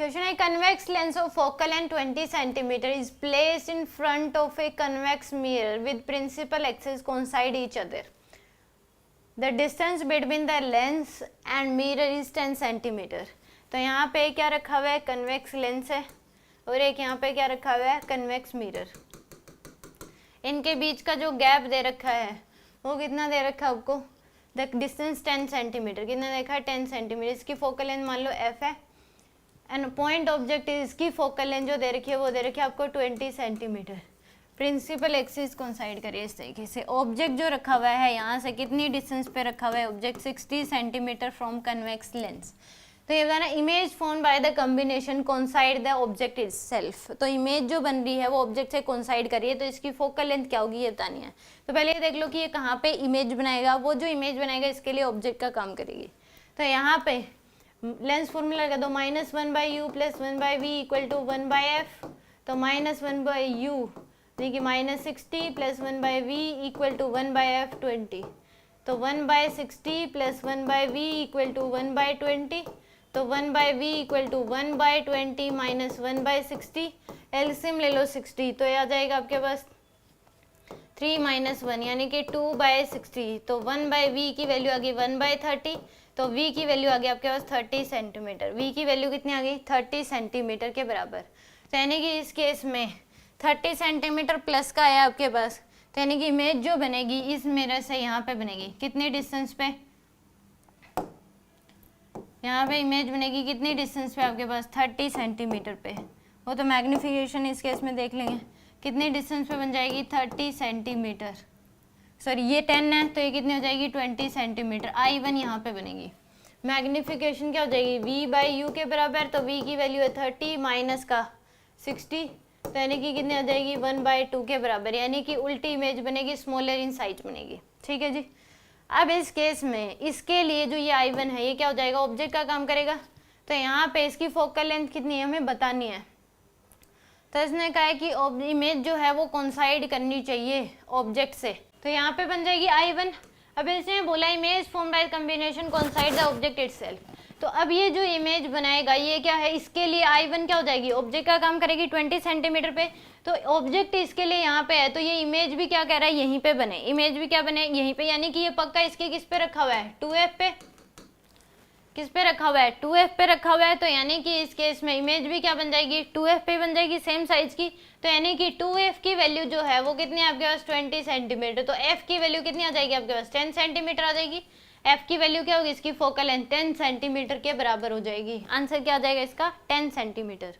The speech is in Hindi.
Question है convex lens of focal length 20 centimeter is placed in front of a convex mirror with principal axis coincide each other. The distance between the lens and mirror is 10 centimeter. तो यहाँ पे क्या रखा हुआ है, कन्वेक्स लेंस है, और एक यहाँ पे क्या रखा हुआ है, कन्वेक्स मिरर. इनके बीच का जो गैप दे रखा है वो कितना दे रखा है आपको, द डिस्टेंस 10 सेंटीमीटर. कितना देखा है, 10 सेंटीमीटर. इसकी फोकल लेंथ मान लो f है, एंड पॉइंट ऑब्जेक्ट इसकी फोकल लेंथ जो दे रखी है वो दे रखी है आपको 20 सेंटीमीटर. प्रिंसिपल एक्सिस कोइंसाइड करिए इस तरीके से. ऑब्जेक्ट जो रखा हुआ है यहाँ से कितनी डिस्टेंस पे रखा हुआ है object, 60 centimetre from convex lens. तो ये बताना image form by the combination coincide the object itself. तो इमेज जो बन रही है वो ऑब्जेक्ट से कोइंसाइड कर रही है, तो इसकी फोकल लेंथ क्या होगी ये बतानी है. तो पहले ये देख लो कि ये कहाँ पे इमेज बनाएगा, वो जो इमेज बनाएगा इसके लिए ऑब्जेक्ट का काम करेगी. तो यहाँ पे लेंस फॉर्मूला लगा दो, -1/u + 1/v = 1/f. तो -1/u देखिए -60 + 1/v = 1/f 20. तो 1/60 + 1/v = 1/20. तो 1/v = 1/20 - 1/60. एलसीएम ले लो 60, तो ये आ जाएगा आपके पास 3 - 1 यानी कि 2/60. तो 1/v की वैल्यू आ गई 1/30. तो v की वैल्यू आ गई आपके पास 30 सेंटीमीटर. v की वैल्यू कितनी आ गई, 30 सेंटीमीटर के बराबर. तो यानी कि इस केस में 30 सेंटीमीटर प्लस का आया आपके पास. तो यानी कि इमेज जो बनेगी इस मिरर से यहाँ पे बनेगी कितनी डिस्टेंस पे, यहाँ पे इमेज बनेगी कितनी डिस्टेंस पे आपके पास, 30 सेंटीमीटर पे. वो तो मैग्नीफिकेशन इस केस में देख लेंगे कितनी डिस्टेंस पे बन जाएगी, 30 सेंटीमीटर. सॉरी ये 10 है तो ये कितनी हो जाएगी, 20 सेंटीमीटर. I1 यहाँ पे बनेगी. मैग्नीफिकेशन क्या हो जाएगी, v/u के बराबर. तो v की वैल्यू है 30 माइनस का 60. तो यानी कि कितनी आ जाएगी, 1/2 के बराबर. यानी कि उल्टी इमेज बनेगी, स्मॉलर इन साइज बनेगी. ठीक है जी. अब इस केस में इसके लिए जो ये I1 है ये क्या हो जाएगा, ऑब्जेक्ट का काम करेगा. तो यहाँ पे इसकी फोकल लेंथ कितनी है हमें बतानी है. तो इसने कहा है कि इमेज जो है वो कोइंसाइड करनी चाहिए ऑब्जेक्ट से. तो यहाँ पे बन जाएगी I1. अब इसने बोला image form by combination coincide the object itself. तो अब ये जो इमेज बनाएगा ये क्या है, इसके लिए I1 क्या हो जाएगी, ऑब्जेक्ट का काम करेगी 20 सेंटीमीटर पे. तो ऑब्जेक्ट इसके लिए यहाँ पे है, तो ये इमेज भी क्या कह रहा है, यहीं पे बने. इमेज भी क्या बने, यहीं पे. यानी कि ये पक्का इसके किस पे रखा हुआ है, 2f पे. किस पे रखा हुआ है, 2f पे रखा हुआ है. तो यानी कि इस केस में इमेज भी क्या बन जाएगी, 2f पे बन जाएगी, सेम साइज की. तो यानी कि 2f की वैल्यू जो है वो कितनी है आपके पास, 20 सेंटीमीटर. तो f की वैल्यू कितनी आ जाएगी आपके पास, 10 सेंटीमीटर आ जाएगी. f की वैल्यू क्या होगी, इसकी फोकल लेंथ 10 सेंटीमीटर के बराबर हो जाएगी. आंसर क्या आ जाएगा इसका, 10 सेंटीमीटर.